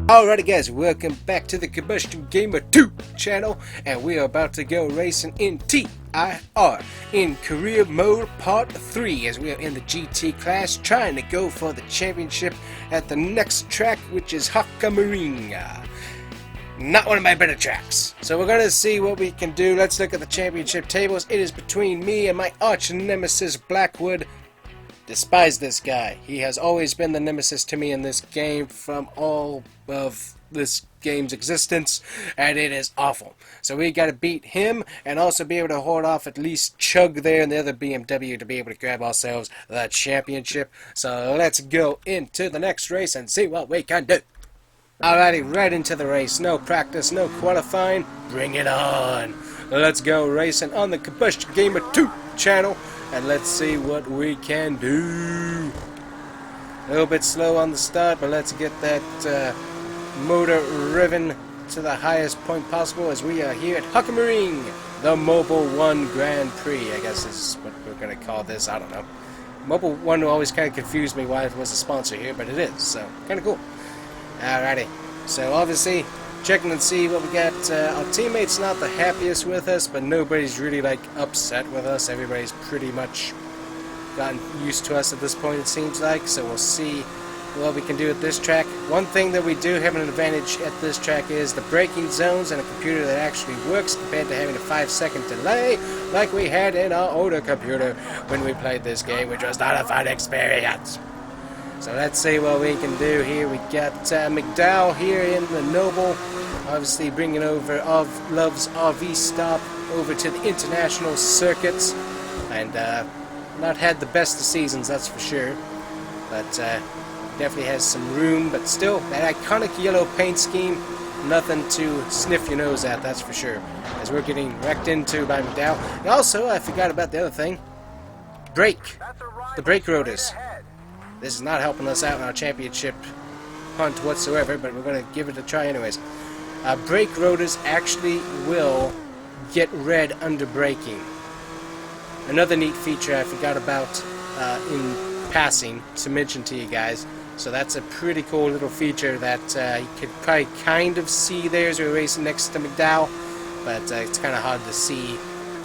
Alrighty guys, welcome back to the Combustion Gamer 2 channel, and we are about to go racing in TIR in career mode part 3 as we are in the GT class trying to go for the championship at the next track, which is Hockenheim. Not one of my better tracks. So we're going to see what we can do. Let's look at the championship tables. It is between me and my arch nemesis Blackwood. Despise this guy. He has always been the nemesis to me in this game from all of this game's existence, and it is awful. So we got to beat him and also be able to hold off at least Chug there and the other BMW to be able to grab ourselves the championship. So let's go into the next race and see what we can do. Alrighty, right into the race. No practice, no qualifying. Bring it on. Let's go racing on the Combustion Gamer 2 channel. And let's see what we can do. A little bit slow on the start, but let's get that motor riven to the highest point possible as we are here at Hockenheim, the Mobile 1 Grand Prix, I guess is what we're going to call this. I don't know. Mobile 1 always kind of confused me why it was a sponsor here, but it is, so kind of cool. Alrighty, so obviously checking and see what we got. Our teammates not the happiest with us, but nobody's really like upset with us. Everybody's pretty much gotten used to us at this point, it seems like. So we'll see what we can do at this track. One thing that we do have an advantage at this track is the braking zones and a computer that actually works compared to having a 5-second delay like we had in our older computer when we played this game, which was not a fun experience. So let's see what we can do here. We got McDowell here in the Noble, obviously bringing over Love's RV stop over to the international circuits, and not had the best of seasons, that's for sure, but definitely has some room. But still, that iconic yellow paint scheme, nothing to sniff your nose at, that's for sure, as we're getting wrecked into by McDowell. And also, I forgot about the other thing, the brake rotors. This is not helping us out in our championship hunt whatsoever, but we're going to give it a try anyways. Brake rotors actually will get red under braking. Another neat feature I forgot about in passing to mention to you guys. So that's a pretty cool little feature that you could probably kind of see there as we're racing next to McDowell, but it's kind of hard to see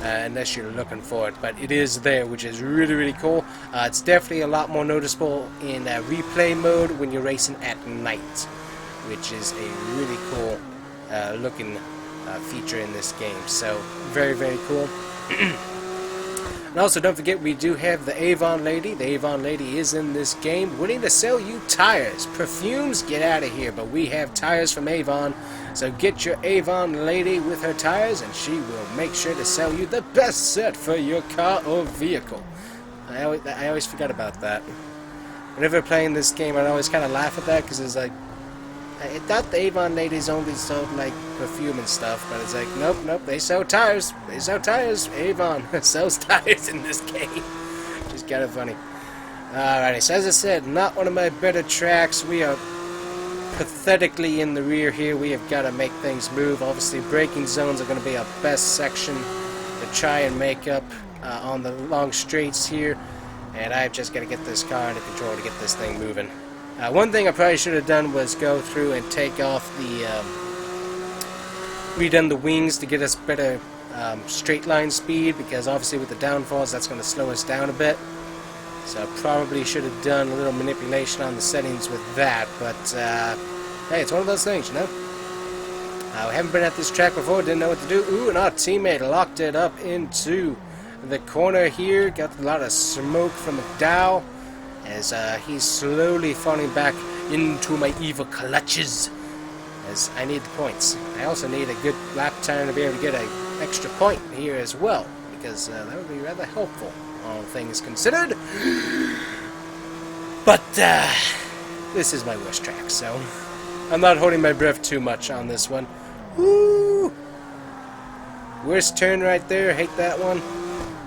unless you're looking for it, but it is there, which is really, really cool. It's definitely a lot more noticeable in replay mode when you're racing at night, which is a really cool looking feature in this game. So very, very cool. And also, don't forget, we do have the Avon Lady. The Avon Lady is in this game, willing to sell you tires. Perfumes, get out of here, but we have tires from Avon. So get your Avon Lady with her tires, and she will make sure to sell you the best set for your car or vehicle. I always forget about that. Whenever playing this game, I always kind of laugh at that, because it's like, I thought the Avon Ladies only sold like perfume and stuff, but it's like, nope, they sell tires. They sell tires. Avon sells tires in this game. Just kind of funny. Alrighty, so as I said, not one of my better tracks. We are pathetically in the rear here. We have got to make things move. Obviously, braking zones are going to be our best section to try and make up on the long straights here, and I've just got to get this car under control to get this thing moving. One thing I probably should have done was go through and take off the redone the wings to get us better straight line speed, because obviously with the downfalls that's going to slow us down a bit. So I probably should have done a little manipulation on the settings with that, but hey, it's one of those things, you know. We haven't been at this track before, didn't know what to do. Ooh, and our teammate locked it up into the corner here. Got a lot of smoke from McDowell as he's slowly falling back into my evil clutches, as I need the points. I also need a good lap time to be able to get an extra point here as well, because that would be rather helpful, all things considered. But this is my worst track, so I'm not holding my breath too much on this one. Woo! Worst turn right there. Hate that one.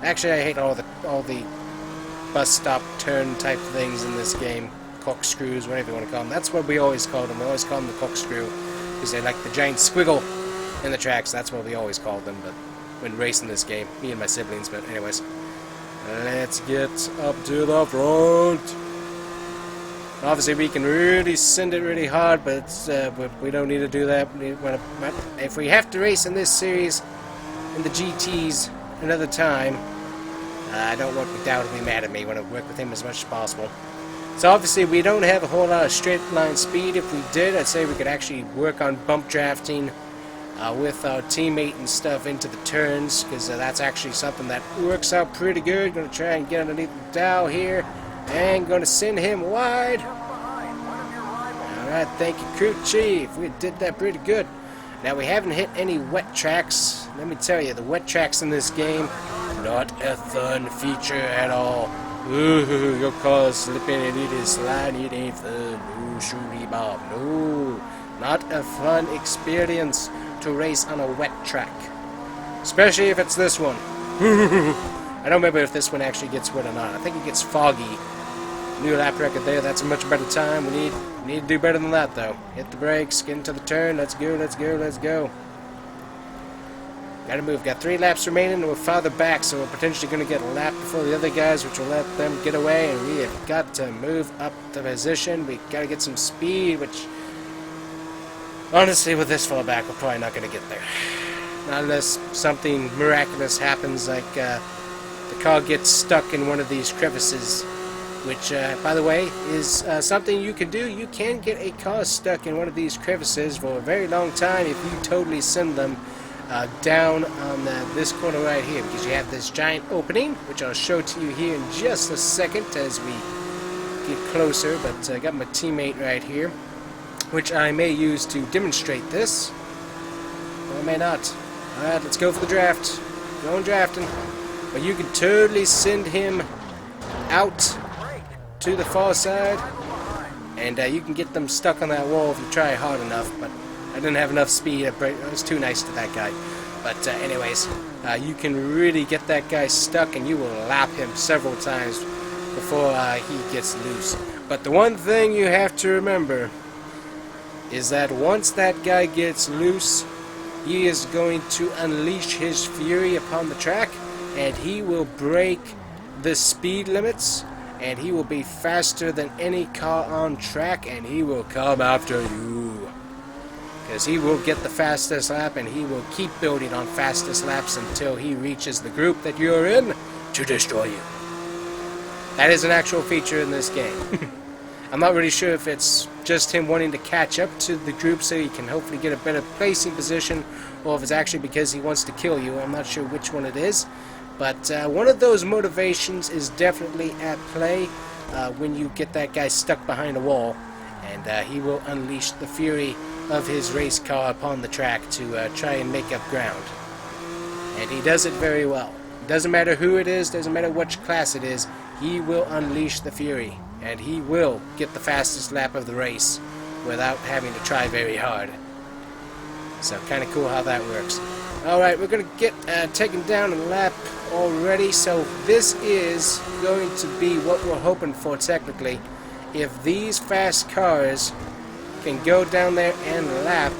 Actually, I hate all the bus stop turn type things in this game. Corkscrews, whatever you want to call them. That's what we always call them. We always call them the corkscrew, because they like the giant squiggle in the tracks. That's what we always called them, but when racing this game, me and my siblings. But anyways, let's get up to the front. Obviously, we can really send it really hard, but we don't need to do that. If we have to race in this series, in the GTs, another time, I don't want McDowell to be mad at me. I want to work with him as much as possible. So obviously, we don't have a whole lot of straight line speed. If we did, I'd say we could actually work on bump drafting with our teammate and stuff into the turns, because that's actually something that works out pretty good. Going to try and get underneath McDowell here. And going to send him wide. Alright, thank you, crew chief. We did that pretty good. Now, we haven't hit any wet tracks. Let me tell you, the wet tracks in this game, not a fun feature at all. Ooh, your car's slipping and it is sliding. It ain't fun. No, shooty bob. No, not a fun experience to race on a wet track. Especially if it's this one. I don't remember if this one actually gets wet or not. I think it gets foggy. New lap record there. That's a much better time. We need to do better than that, though. Hit the brakes, get into the turn. Let's go, let's go, let's go. Gotta move. Got 3 laps remaining, and we're farther back, so we're potentially going to get a lap before the other guys, which will let them get away, and we have got to move up the position. We gotta get some speed, which, honestly, with this far back, we're probably not going to get there. Not unless something miraculous happens, like the car gets stuck in one of these crevices. Which, by the way, is something you can do. You can get a car stuck in one of these crevices for a very long time if you totally send them down on this corner right here, because you have this giant opening, which I'll show to you here in just a second as we get closer. But I got my teammate right here, which I may use to demonstrate this, or I may not. Alright, let's go for the draft. Going drafting. But you can totally send him out to the far side, and you can get them stuck on that wall if you try hard enough, but I didn't have enough speed. I was too nice to that guy. But anyways, you can really get that guy stuck, and you will lap him several times before he gets loose. But the one thing you have to remember is that once that guy gets loose, he is going to unleash his fury upon the track, and he will break the speed limits, and he will be faster than any car on track, and he will come after you. Because he will get the fastest lap, and he will keep building on fastest laps until he reaches the group that you're in to destroy you. That is an actual feature in this game. I'm not really sure if it's just him wanting to catch up to the group so he can hopefully get a better placing position, or if it's actually because he wants to kill you. I'm not sure which one it is. But one of those motivations is definitely at play when you get that guy stuck behind a wall, and he will unleash the fury of his race car upon the track to try and make up ground. And he does it very well. Doesn't matter who it is, doesn't matter which class it is, he will unleash the fury, and he will get the fastest lap of the race without having to try very hard. So kind of cool how that works. Alright, we're going to get taken down a lap already, so this is going to be what we're hoping for technically. If these fast cars can go down there and lap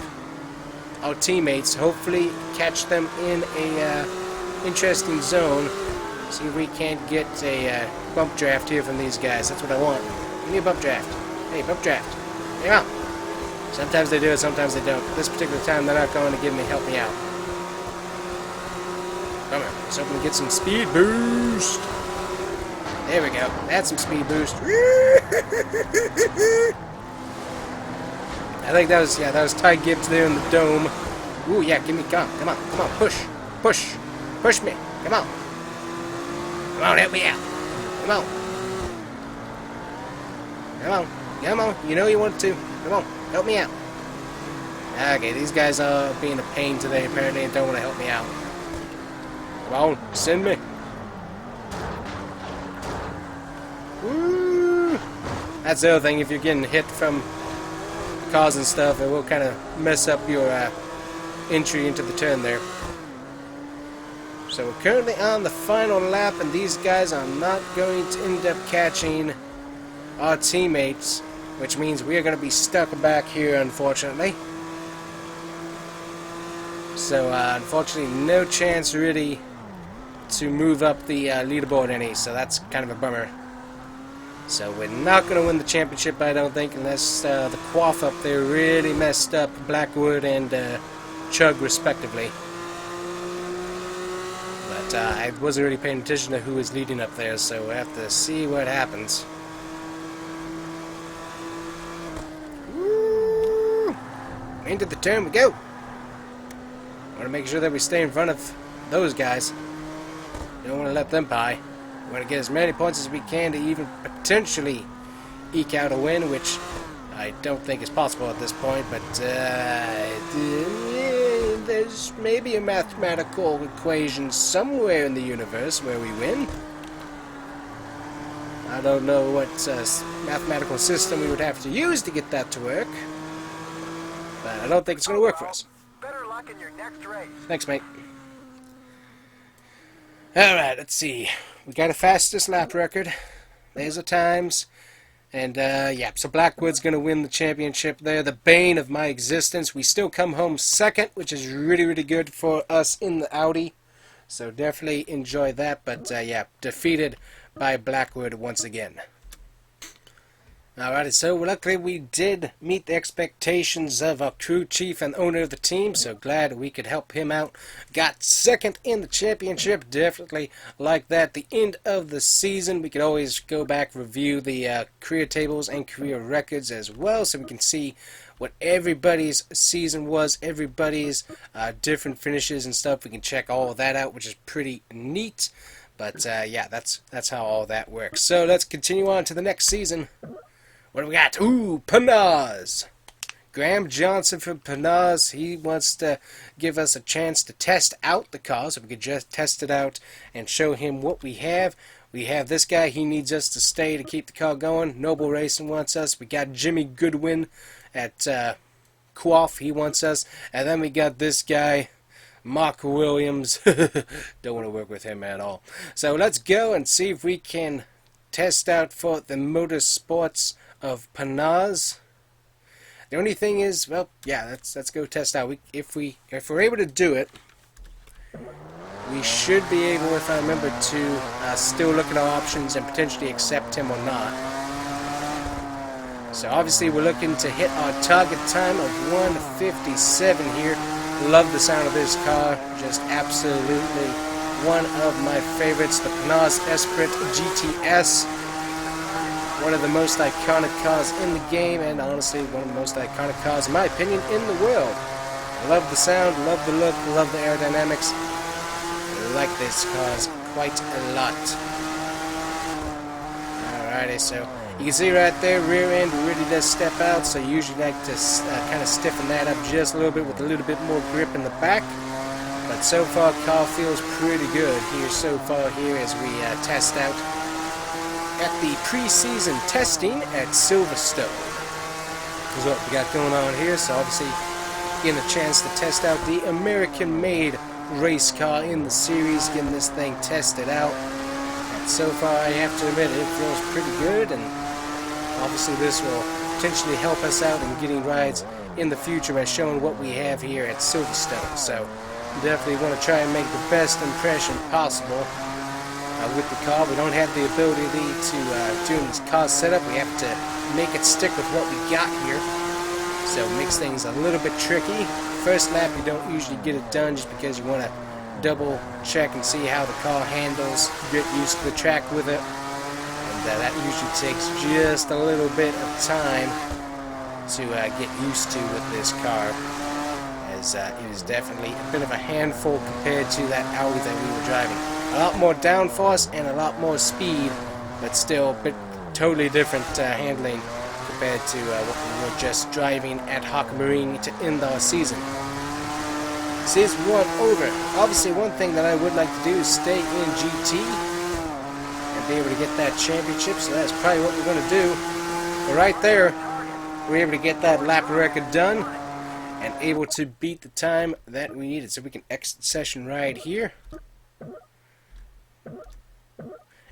our teammates, hopefully catch them in a interesting zone, see if we can't get a bump draft here from these guys. That's what I want. Give me a bump draft. Hey, bump draft. Yeah. Sometimes they do it, sometimes they don't. This particular time they're not going to help me out. Come on, let's hoping to get some speed boost. There we go. That's some speed boost. I think that was Ty Gibbs there in the dome. Ooh, yeah, give me, come on, push, push me, come on, help me out, come on, you know you want to, come on, help me out. Okay, these guys are being a pain today apparently and don't want to help me out. Come on, send me. Woo! That's the other thing, if you're getting hit from cars and stuff, it will kind of mess up your entry into the turn there. So we're currently on the final lap, and these guys are not going to end up catching our teammates, which means we are going to be stuck back here, unfortunately. So unfortunately, no chance really to move up the leaderboard any, so that's kind of a bummer. So we're not going to win the championship, I don't think, unless the Quaff up there really messed up Blackwood and Chug, respectively. But I wasn't really paying attention to who was leading up there, so we'll have to see what happens. Woo! Into the turn we go. Want to make sure that we stay in front of those guys. Don't want to let them by. We want to get as many points as we can to even potentially eke out a win, which I don't think is possible at this point, but there's maybe a mathematical equation somewhere in the universe where we win. I don't know what mathematical system we would have to use to get that to work, but I don't think it's going to work for us. Better luck in your next race. Thanks, mate. Alright, let's see. We got a fastest lap record. There's the times. And, yeah, so Blackwood's going to win the championship there. The bane of my existence. We still come home second, which is really, really good for us in the Audi. So definitely enjoy that. But, yeah, defeated by Blackwood once again. Alrighty, so luckily we did meet the expectations of our crew chief and owner of the team, so glad we could help him out. Got second in the championship, definitely like that. The end of the season, we could always go back, review the career tables and career records as well, so we can see what everybody's season was, everybody's different finishes and stuff. We can check all of that out, which is pretty neat. But yeah, that's how all that works. So let's continue on to the next season. What do we got? Ooh, Panaz. Graham Johnson from Panaz. He wants to give us a chance to test out the car, so we could just test it out and show him what we have. We have this guy. He needs us to stay to keep the car going. Noble Racing wants us. We got Jimmy Goodwin at Quaff. He wants us. And then we got this guy, Mark Williams. Don't want to work with him at all. So let's go and see if we can test out for the motorsports of Panaz. The only thing is, well, yeah, let's go test out. If we're able to do it, we should be able, if I remember, to still look at our options and potentially accept him or not. So obviously we're looking to hit our target time of 1:57 here. Love the sound of this car, just absolutely one of my favorites. The Panaz Esprit GTS. One of the most iconic cars in the game, and honestly, one of the most iconic cars, in my opinion, in the world. I love the sound, love the look, love the aerodynamics. I like this cars quite a lot. Alrighty, so you can see right there, rear end really does step out, so you usually like to kind of stiffen that up just a little bit with a little bit more grip in the back. But so far, car feels pretty good here so far here as we test out at the pre-season testing at Silverstone. Is what we got going on here. So obviously getting a chance to test out the American-made race car in the series, getting this thing tested out. And so far, I have to admit, it feels pretty good, and obviously this will potentially help us out in getting rides in the future by showing what we have here at Silverstone. So definitely want to try and make the best impression possible with the car. We don't have the ability to do this car setup. We have to make it stick with what we got here. So it makes things a little bit tricky. First lap you don't usually get it done just because you want to double check and see how the car handles, get used to the track with it. And that usually takes just a little bit of time to get used to with this car, as it is definitely a bit of a handful compared to that Audi that we were driving. A lot more downforce and a lot more speed, but still totally different handling compared to what we were just driving at Hockenheim to end our season. This is 1 over. Obviously, one thing that I would like to do is stay in GT and be able to get that championship, so that's probably what we're going to do. But right there, we're able to get that lap record done and able to beat the time that we needed. So we can exit session right here.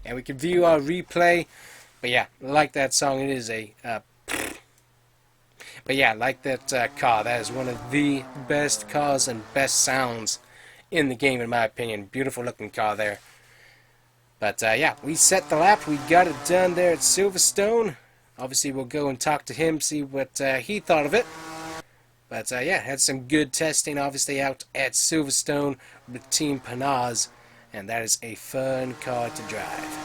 And we can view our replay. But yeah, like that song, it is a... but yeah, like that car. That is one of the best cars and best sounds in the game, in my opinion. Beautiful looking car there. But yeah, we set the lap. We got it done there at Silverstone. Obviously, we'll go and talk to him, see what he thought of it. But yeah, had some good testing, obviously, out at Silverstone with Team Panaz. And that is a fun car to drive.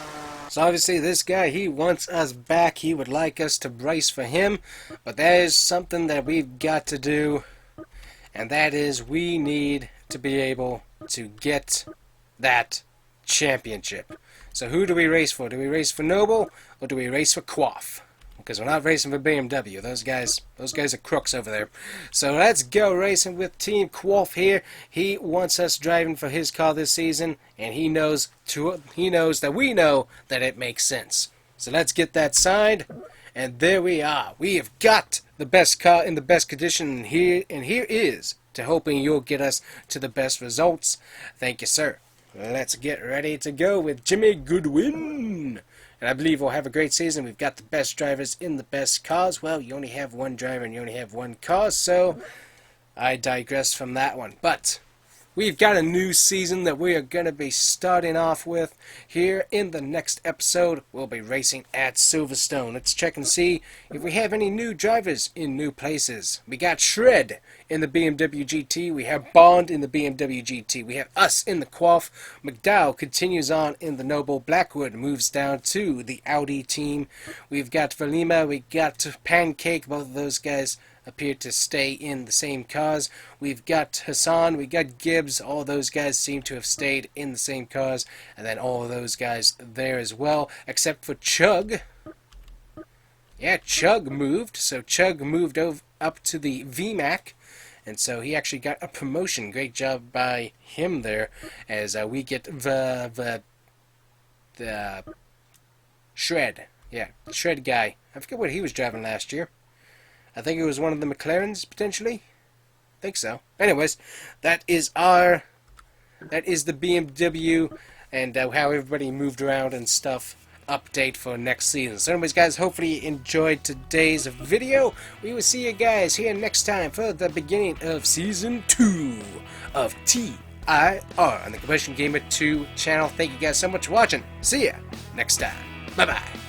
So obviously this guy, he wants us back. He would like us to race for him. But there's something that we've got to do. And that is we need to be able to get that championship. So who do we race for? Do we race for Noble or do we race for Quaff? Because we're not racing for BMW. Those guys are crooks over there. So let's go racing with Team Quaff here. He wants us driving for his car this season, and he knows that we know that it makes sense. So let's get that signed, and there we are. We have got the best car in the best condition, and here is to hoping you'll get us to the best results. Thank you, sir. Let's get ready to go with Jimmy Goodwin. And I believe we'll have a great season. We've got the best drivers in the best cars. Well, you only have one driver and you only have one car, so I digress from that one. But we've got a new season that we are going to be starting off with here in the next episode. We'll be racing at Silverstone. Let's check and see if we have any new drivers in new places. We got Shred in the BMW GT. We have Bond in the BMW GT. We have us in the Quaff. McDowell continues on in the Noble. Blackwood moves down to the Audi team. We've got Valima. We got Pancake. Both of those guys appear to stay in the same cars. We've got Hassan, we got Gibbs, all those guys seem to have stayed in the same cars, and then all of those guys there as well, except for Chug. Yeah, Chug moved, so Chug moved up to the VMAC, and so he actually got a promotion. Great job by him there, as we get the Shred. Yeah, Shred guy. I forget what he was driving last year. I think it was one of the McLarens, potentially. I think so. Anyways, that is the BMW and how everybody moved around and stuff update for next season. So anyways, guys, hopefully you enjoyed today's video. We will see you guys here next time for the beginning of Season 2 of TIR on the Combustion Gamer 2 channel. Thank you guys so much for watching. See ya next time. Bye-bye.